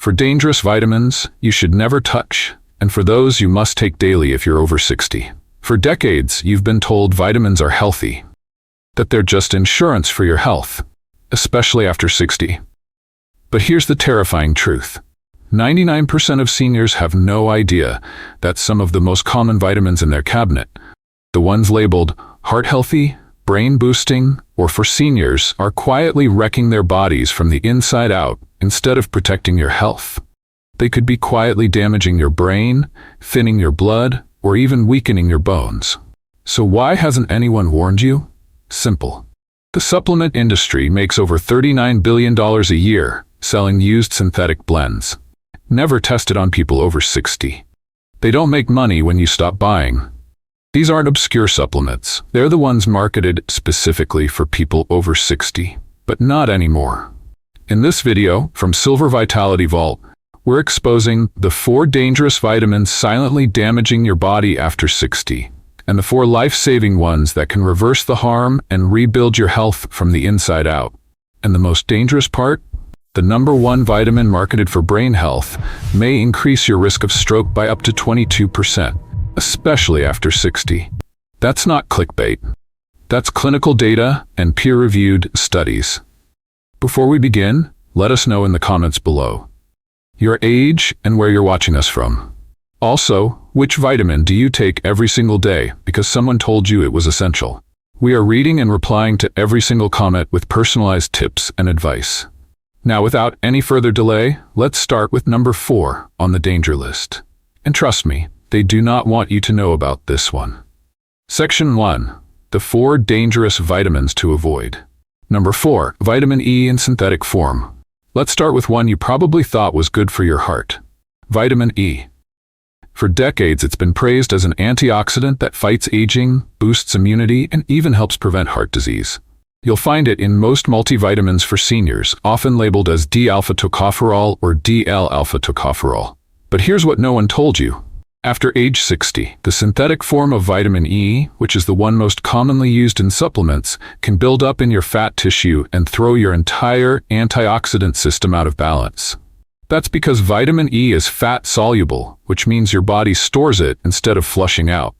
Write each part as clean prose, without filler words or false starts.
For dangerous vitamins, you should never touch, and for those you must take daily if you're over 60. For decades, you've been told vitamins are healthy, that they're just insurance for your health, especially after 60. But here's the terrifying truth. 99% of seniors have no idea that some of the most common vitamins in their cabinet, the ones labeled heart healthy, brain boosting, or for seniors, are quietly wrecking their bodies from the inside out instead of protecting your health. They could be quietly damaging your brain, thinning your blood, or even weakening your bones. So why hasn't anyone warned you? Simple. The supplement industry makes over $39 billion a year selling used synthetic blends, never tested on people over 60. They don't make money when you stop buying. These aren't obscure supplements. They're the ones marketed specifically for people over 60, but not anymore. In this video from Silver Vitality Vault, we're exposing the 4 dangerous vitamins silently damaging your body after 60, and the 4 life-saving ones that can reverse the harm and rebuild your health from the inside out. And the most dangerous part? The #1 vitamin marketed for brain health may increase your risk of stroke by up to 22%, especially after 60. That's not clickbait. That's clinical data and peer-reviewed studies. Before we begin, let us know in the comments below your age and where you're watching us from. Also, which vitamin do you take every single day because someone told you it was essential? We are reading and replying to every single comment with personalized tips and advice. Now, without any further delay, let's start with number 4 on the danger list. And trust me, they do not want you to know about this one. Section 1. The 4 dangerous vitamins to avoid. Number 4. Vitamin E in synthetic form. Let's start with one you probably thought was good for your heart. Vitamin E. For decades, it's been praised as an antioxidant that fights aging, boosts immunity, and even helps prevent heart disease. You'll find it in most multivitamins for seniors, often labeled as D-alpha-tocopherol or DL-alpha-tocopherol. But here's what no one told you. After age 60, the synthetic form of vitamin E, which is the one most commonly used in supplements, can build up in your fat tissue and throw your entire antioxidant system out of balance. That's because vitamin E is fat-soluble, which means your body stores it instead of flushing out.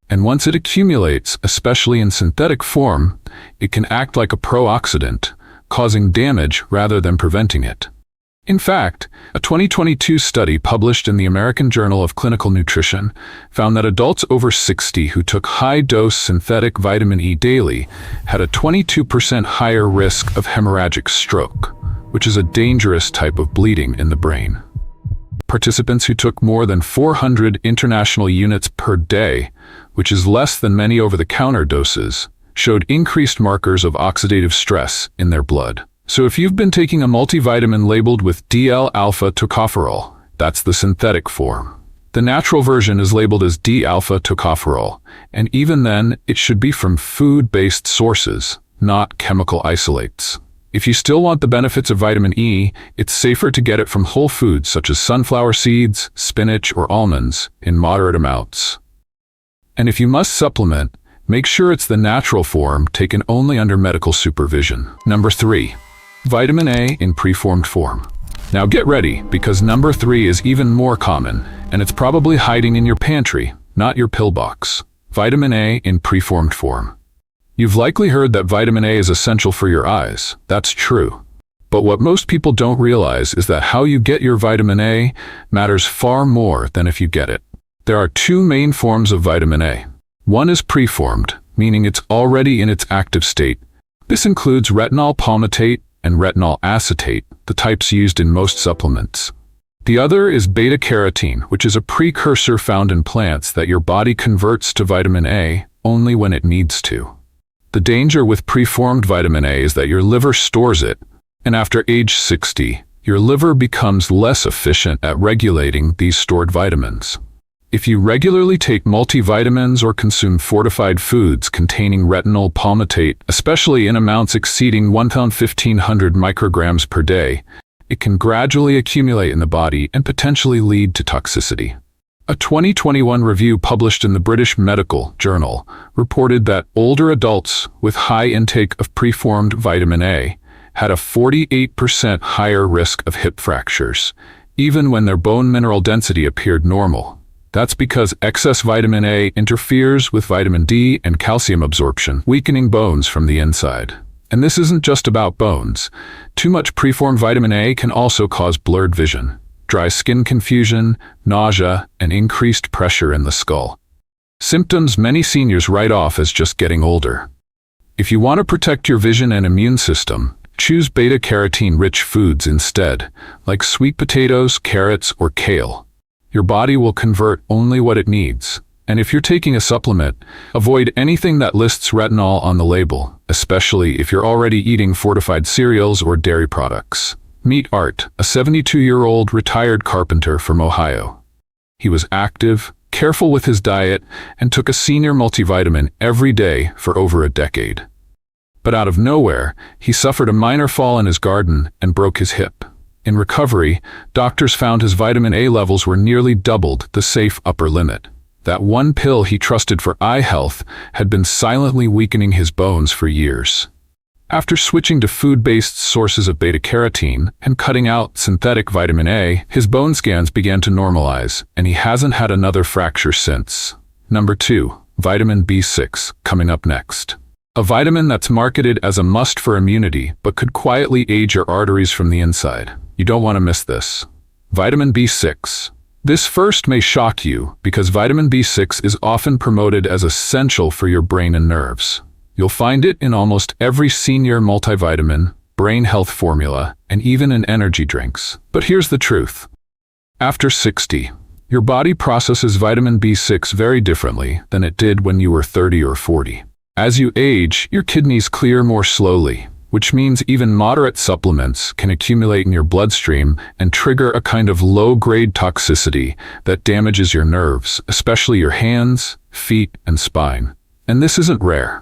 And once it accumulates, especially in synthetic form, it can act like a pro-oxidant, causing damage rather than preventing it. In fact, a 2022 study published in the American Journal of Clinical Nutrition found that adults over 60 who took high-dose synthetic vitamin E daily had a 22% higher risk of hemorrhagic stroke, which is a dangerous type of bleeding in the brain. Participants who took more than 400 international units per day, which is less than many over-the-counter doses, showed increased markers of oxidative stress in their blood. So if you've been taking a multivitamin labeled with DL-alpha-tocopherol, that's the synthetic form. The natural version is labeled as D-alpha-tocopherol, and even then, it should be from food-based sources, not chemical isolates. If you still want the benefits of vitamin E, it's safer to get it from whole foods such as sunflower seeds, spinach, or almonds in moderate amounts. And if you must supplement, make sure it's the natural form taken only under medical supervision. Number 3. Vitamin A in preformed form. Now get ready, because number 3 is even more common, and it's probably hiding in your pantry, not your pill box. Vitamin A in preformed form. You've likely heard that vitamin A is essential for your eyes. That's true. But what most people don't realize is that how you get your vitamin A matters far more than if you get it. There are 2 main forms of vitamin A. One is preformed, meaning it's already in its active state. This includes retinol palmitate and retinol acetate, the types used in most supplements. The other is beta-carotene, which is a precursor found in plants that your body converts to vitamin A only when it needs to. The danger with preformed vitamin A is that your liver stores it, and after age 60, your liver becomes less efficient at regulating these stored vitamins. If you regularly take multivitamins or consume fortified foods containing retinol palmitate, especially in amounts exceeding 1,500 micrograms per day, it can gradually accumulate in the body and potentially lead to toxicity. A 2021 review published in the British Medical Journal reported that older adults with high intake of preformed vitamin A had a 48% higher risk of hip fractures, even when their bone mineral density appeared normal. That's because excess vitamin A interferes with vitamin D and calcium absorption, weakening bones from the inside. And this isn't just about bones. Too much preformed vitamin A can also cause blurred vision, dry skin confusion, nausea, and increased pressure in the skull. Symptoms many seniors write off as just getting older. If you want to protect your vision and immune system, choose beta-carotene-rich foods instead, like sweet potatoes, carrots, or kale. Your body will convert only what it needs. And if you're taking a supplement, avoid anything that lists retinol on the label, especially if you're already eating fortified cereals or dairy products. Meet Art, a 72-year-old retired carpenter from Ohio. He was active, careful with his diet, and took a senior multivitamin every day for over a decade. But out of nowhere, he suffered a minor fall in his garden and broke his hip. In recovery, doctors found his vitamin A levels were nearly doubled the safe upper limit. That one pill he trusted for eye health had been silently weakening his bones for years. After switching to food-based sources of beta-carotene and cutting out synthetic vitamin A, his bone scans began to normalize, and he hasn't had another fracture since. Number 2, vitamin B6, coming up next. A vitamin that's marketed as a must for immunity, but could quietly age your arteries from the inside. You don't want to miss this. Vitamin B6. This first may shock you because vitamin B6 is often promoted as essential for your brain and nerves. You'll find it in almost every senior multivitamin, brain health formula, and even in energy drinks. But here's the truth. After 60, your body processes vitamin B6 very differently than it did when you were 30 or 40. As you age, your kidneys clear more slowly, which means even moderate supplements can accumulate in your bloodstream and trigger a kind of low-grade toxicity that damages your nerves, especially your hands, feet, and spine. And this isn't rare.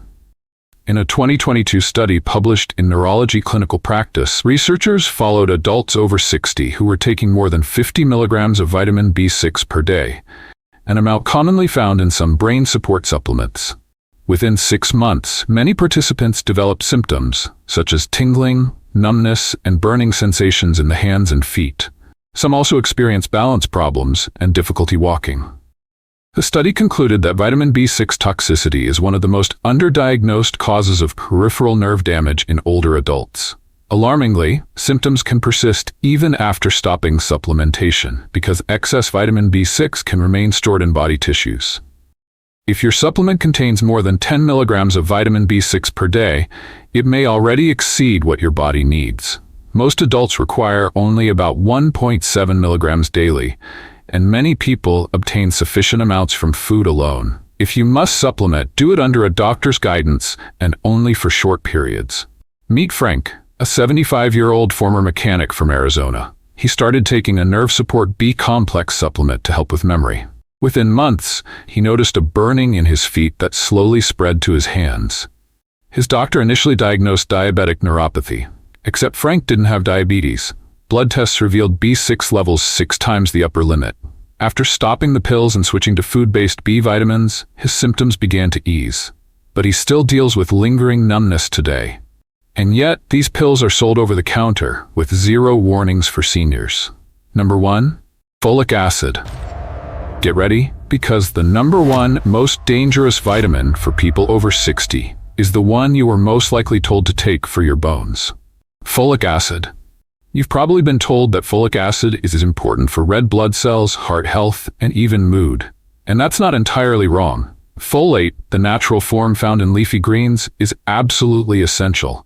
In a 2022 study published in Neurology Clinical Practice, researchers followed adults over 60 who were taking more than 50 milligrams of vitamin B6 per day, an amount commonly found in some brain support supplements. Within 6 months, many participants developed symptoms, such as tingling, numbness, and burning sensations in the hands and feet. Some also experienced balance problems and difficulty walking. The study concluded that vitamin B6 toxicity is one of the most underdiagnosed causes of peripheral nerve damage in older adults. Alarmingly, symptoms can persist even after stopping supplementation because excess vitamin B6 can remain stored in body tissues. If your supplement contains more than 10 milligrams of vitamin B6 per day, it may already exceed what your body needs. Most adults require only about 1.7 milligrams daily, and many people obtain sufficient amounts from food alone. If you must supplement, do it under a doctor's guidance and only for short periods. Meet Frank, a 75-year-old former mechanic from Arizona. He started taking a nerve support B-complex supplement to help with memory. Within months, he noticed a burning in his feet that slowly spread to his hands. His doctor initially diagnosed diabetic neuropathy, except Frank didn't have diabetes. Blood tests revealed B6 levels 6 times the upper limit. After stopping the pills and switching to food-based B vitamins, his symptoms began to ease. But he still deals with lingering numbness today. And yet, these pills are sold over the counter with 0 warnings for seniors. Number 1, folic acid. Get ready, because the number 1 most dangerous vitamin for people over 60 is the one you were most likely told to take for your bones. Folic acid. You've probably been told that folic acid is as important for red blood cells, heart health, and even mood. And that's not entirely wrong. Folate, the natural form found in leafy greens, is absolutely essential.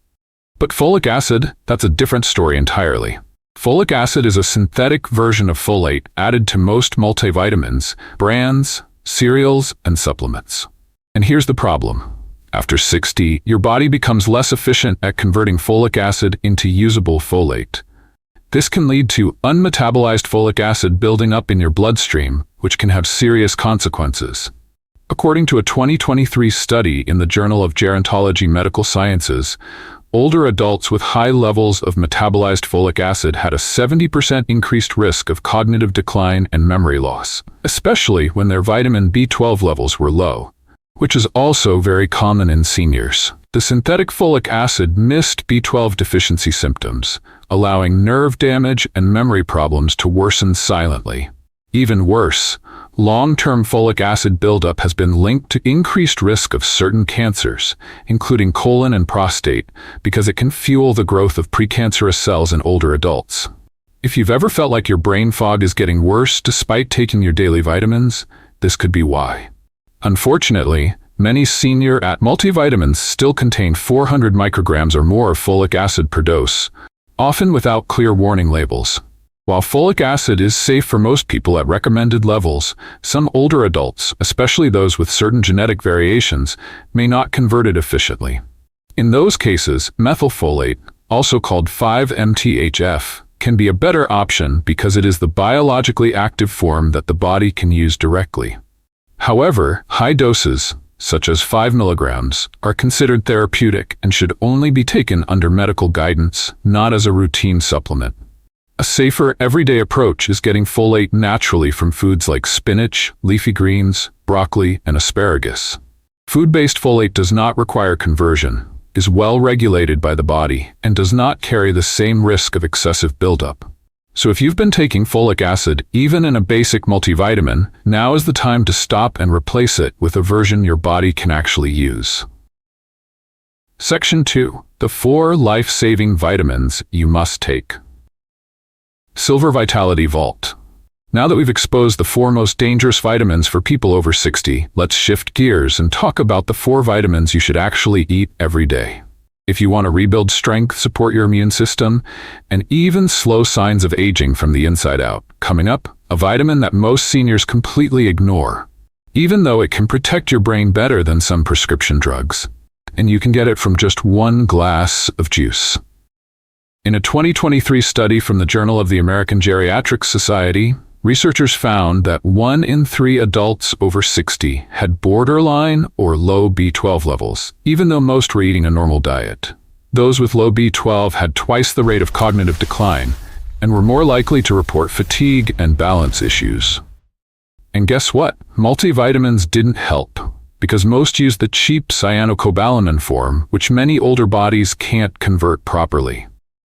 But folic acid, that's a different story entirely. Folic acid is a synthetic version of folate added to most multivitamins, brands, cereals, and supplements. And here's the problem. After 60, your body becomes less efficient at converting folic acid into usable folate. This can lead to unmetabolized folic acid building up in your bloodstream, which can have serious consequences. According to a 2023 study in the Journal of Gerontology Medical Sciences, older adults with high levels of metabolized folic acid had a 70% increased risk of cognitive decline and memory loss, especially when their vitamin B12 levels were low, which is also very common in seniors. The synthetic folic acid missed B12 deficiency symptoms, allowing nerve damage and memory problems to worsen silently. Even worse, long-term folic acid buildup has been linked to increased risk of certain cancers, including colon and prostate, because it can fuel the growth of precancerous cells in older adults. If you've ever felt like your brain fog is getting worse despite taking your daily vitamins, this could be why. Unfortunately, many senior multivitamins still contain 400 micrograms or more of folic acid per dose, often without clear warning labels. While folic acid is safe for most people at recommended levels, some older adults, especially those with certain genetic variations, may not convert it efficiently. In those cases, methylfolate, also called 5-MTHF, can be a better option because it is the biologically active form that the body can use directly. However, high doses, such as 5 milligrams, are considered therapeutic and should only be taken under medical guidance, not as a routine supplement. A safer, everyday approach is getting folate naturally from foods like spinach, leafy greens, broccoli, and asparagus. Food-based folate does not require conversion, is well regulated by the body, and does not carry the same risk of excessive buildup. So if you've been taking folic acid, even in a basic multivitamin, now is the time to stop and replace it with a version your body can actually use. Section 2. The 4 life-saving vitamins you must take. Silver Vitality Vault. Now that we've exposed the 4 most dangerous vitamins for people over 60, let's shift gears and talk about the 4 vitamins you should actually eat every day. If you want to rebuild strength, support your immune system, and even slow signs of aging from the inside out, coming up, a vitamin that most seniors completely ignore, even though it can protect your brain better than some prescription drugs. And you can get it from just 1 glass of juice. In a 2023 study from the Journal of the American Geriatric Society, researchers found that 1 in 3 adults over 60 had borderline or low B12 levels, even though most were eating a normal diet. Those with low B12 had twice the rate of cognitive decline and were more likely to report fatigue and balance issues. And guess what? Multivitamins didn't help, because most use the cheap cyanocobalamin form, which many older bodies can't convert properly.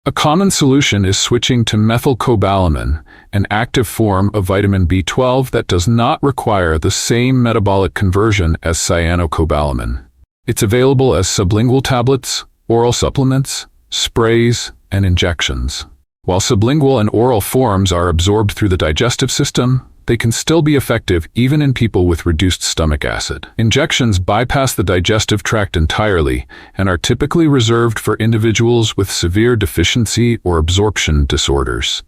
A common solution is switching to methylcobalamin, an active form of vitamin B12 that does not require the same metabolic conversion as cyanocobalamin. It's available as sublingual tablets, oral supplements, sprays, and injections. While sublingual and oral forms are absorbed through the digestive system, they can still be effective even in people with reduced stomach acid. Injections bypass the digestive tract entirely and are typically reserved for individuals with severe deficiency or absorption disorders.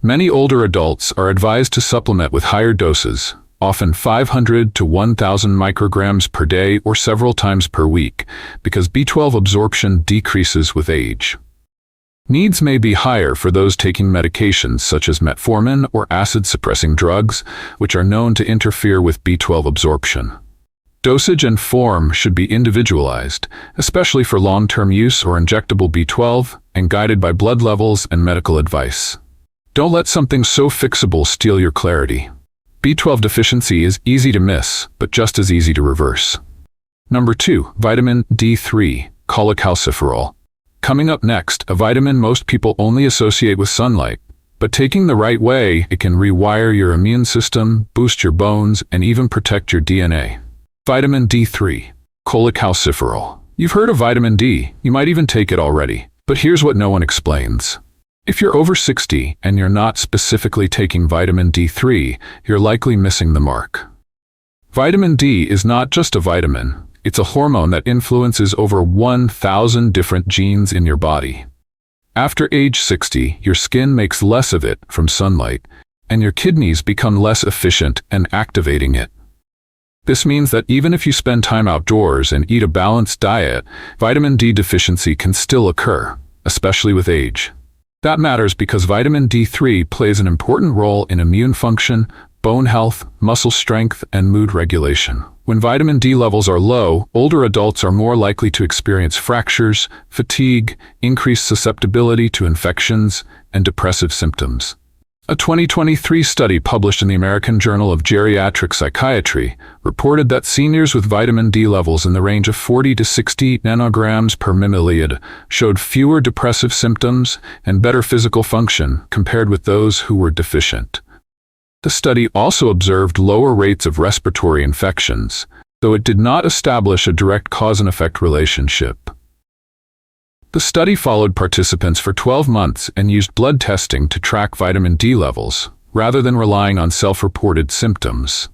Many older adults are advised to supplement with higher doses, often 500 to 1,000 micrograms per day or several times per week, because B12 absorption decreases with age. Needs may be higher for those taking medications such as metformin or acid-suppressing drugs, which are known to interfere with B12 absorption. Dosage and form should be individualized, especially for long-term use or injectable B12, and guided by blood levels and medical advice. Don't let something so fixable steal your clarity. B12 deficiency is easy to miss, but just as easy to reverse. Number 2, vitamin D3, cholecalciferol. Coming up next, a vitamin most people only associate with sunlight, but taking the right way, it can rewire your immune system, boost your bones, and even protect your DNA. Vitamin D3, cholecalciferol. You've heard of vitamin D, you might even take it already, but here's what no one explains. If you're over 60 and you're not specifically taking vitamin D3, you're likely missing the mark. Vitamin D is not just a vitamin. It's a hormone that influences over 1,000 different genes in your body. After age 60, your skin makes less of it from sunlight, and your kidneys become less efficient in activating it. This means that even if you spend time outdoors and eat a balanced diet, vitamin D deficiency can still occur, especially with age. That matters because vitamin D3 plays an important role in immune function, bone health, muscle strength, and mood regulation. When vitamin D levels are low, older adults are more likely to experience fractures, fatigue, increased susceptibility to infections, and depressive symptoms. A 2023 study published in the American Journal of Geriatric Psychiatry reported that seniors with vitamin D levels in the range of 40 to 60 nanograms per milliliter showed fewer depressive symptoms and better physical function compared with those who were deficient. The study also observed lower rates of respiratory infections, though it did not establish a direct cause and effect relationship. The study followed participants for 12 months and used blood testing to track vitamin D levels, rather than relying on self-reported symptoms.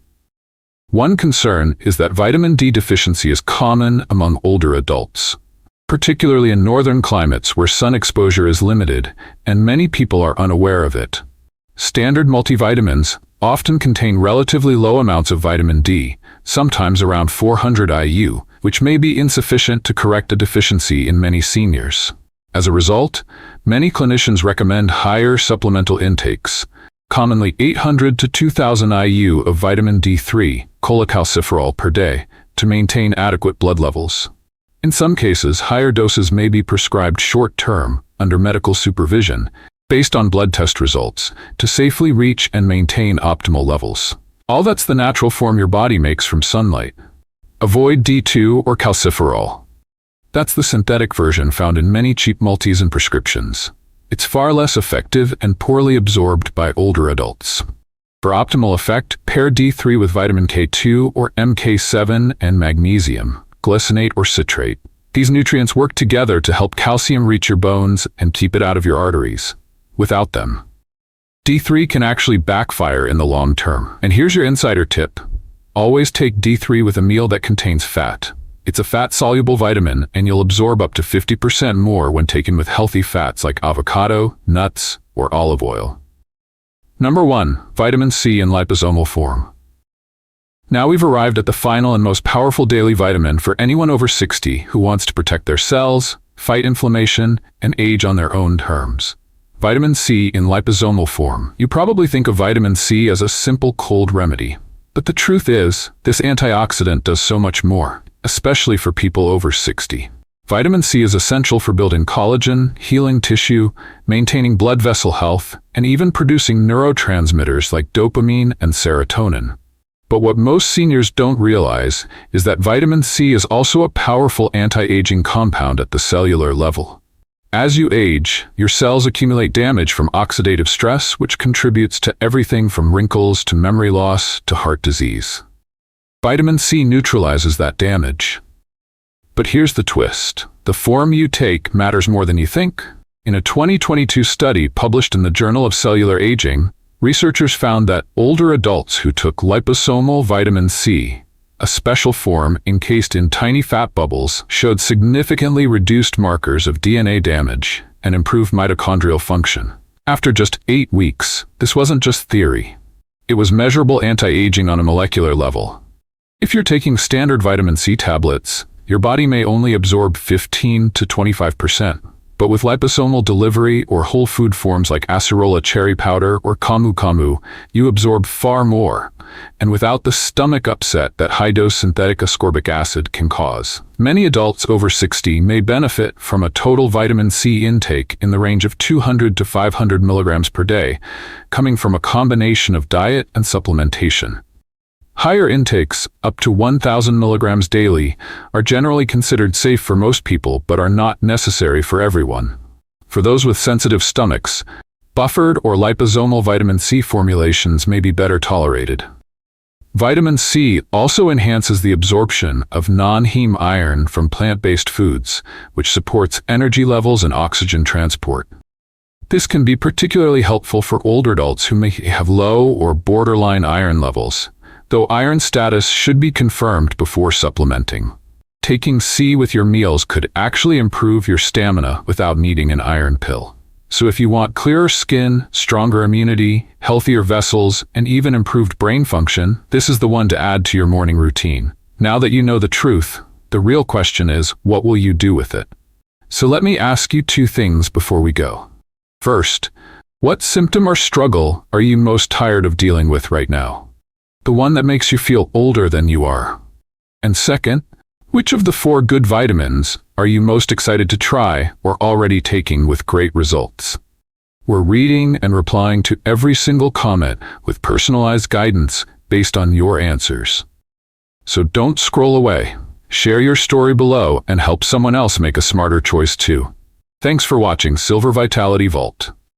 One concern is that vitamin D deficiency is common among older adults, particularly in northern climates where sun exposure is limited, and many people are unaware of it. Standard multivitamins often contain relatively low amounts of vitamin D, sometimes around 400 IU, which may be insufficient to correct a deficiency in many seniors. As a result, many clinicians recommend higher supplemental intakes, commonly 800 to 2000 IU of vitamin D3, cholecalciferol per day, to maintain adequate blood levels. In some cases, higher doses may be prescribed short-term, under medical supervision, based on blood test results, to safely reach and maintain optimal levels. All that's the natural form your body makes from sunlight. Avoid D2 or calciferol. That's the synthetic version found in many cheap multis and prescriptions. It's far less effective and poorly absorbed by older adults. For optimal effect, pair D3 with vitamin K2 or MK7 and magnesium, glycinate or citrate. These nutrients work together to help calcium reach your bones and keep it out of your arteries. Without them, D3 can actually backfire in the long term. And here's your insider tip. Always take D3 with a meal that contains fat. It's a fat-soluble vitamin, and you'll absorb up to 50% more when taken with healthy fats like avocado, nuts, or olive oil. Number 1. Vitamin C in liposomal form. Now we've arrived at the final and most powerful daily vitamin for anyone over 60 who wants to protect their cells, fight inflammation, and age on their own terms. Vitamin C in liposomal form. You probably think of vitamin C as a simple cold remedy. But the truth is, this antioxidant does so much more, especially for people over 60. Vitamin C is essential for building collagen, healing tissue, maintaining blood vessel health, and even producing neurotransmitters like dopamine and serotonin. But what most seniors don't realize is that vitamin C is also a powerful anti-aging compound at the cellular level. As you age, your cells accumulate damage from oxidative stress, which contributes to everything from wrinkles to memory loss to heart disease. Vitamin C neutralizes that damage. But here's the twist. The form you take matters more than you think. In a 2022 study published in the Journal of Cellular Aging, researchers found that older adults who took liposomal vitamin C, a special form encased in tiny fat bubbles, showed significantly reduced markers of DNA damage and improved mitochondrial function. After just 8 weeks, this wasn't just theory. It was measurable anti-aging on a molecular level. If you're taking standard vitamin C tablets, your body may only absorb 15 to 25%. But with liposomal delivery or whole food forms like acerola cherry powder or camu camu, you absorb far more, and without the stomach upset that high-dose synthetic ascorbic acid can cause. Many adults over 60 may benefit from a total vitamin C intake in the range of 200 to 500 milligrams per day, coming from a combination of diet and supplementation. Higher intakes, up to 1,000 milligrams daily, are generally considered safe for most people but are not necessary for everyone. For those with sensitive stomachs, buffered or liposomal vitamin C formulations may be better tolerated. Vitamin C also enhances the absorption of non-heme iron from plant-based foods, which supports energy levels and oxygen transport. This can be particularly helpful for older adults who may have low or borderline iron levels, though iron status should be confirmed before supplementing. Taking C with your meals could actually improve your stamina without needing an iron pill. So if you want clearer skin, stronger immunity, healthier vessels, and even improved brain function, this is the one to add to your morning routine. Now that you know the truth, the real question is, what will you do with it? So let me ask you 2 things before we go. First, what symptom or struggle are you most tired of dealing with right now? The one that makes you feel older than you are. And second, which of the 4 good vitamins are you most excited to try or already taking with great results? We're reading and replying to every single comment with personalized guidance based on your answers. So don't scroll away. Share your story below and help someone else make a smarter choice too. Thanks for watching Silver Vitality Vault.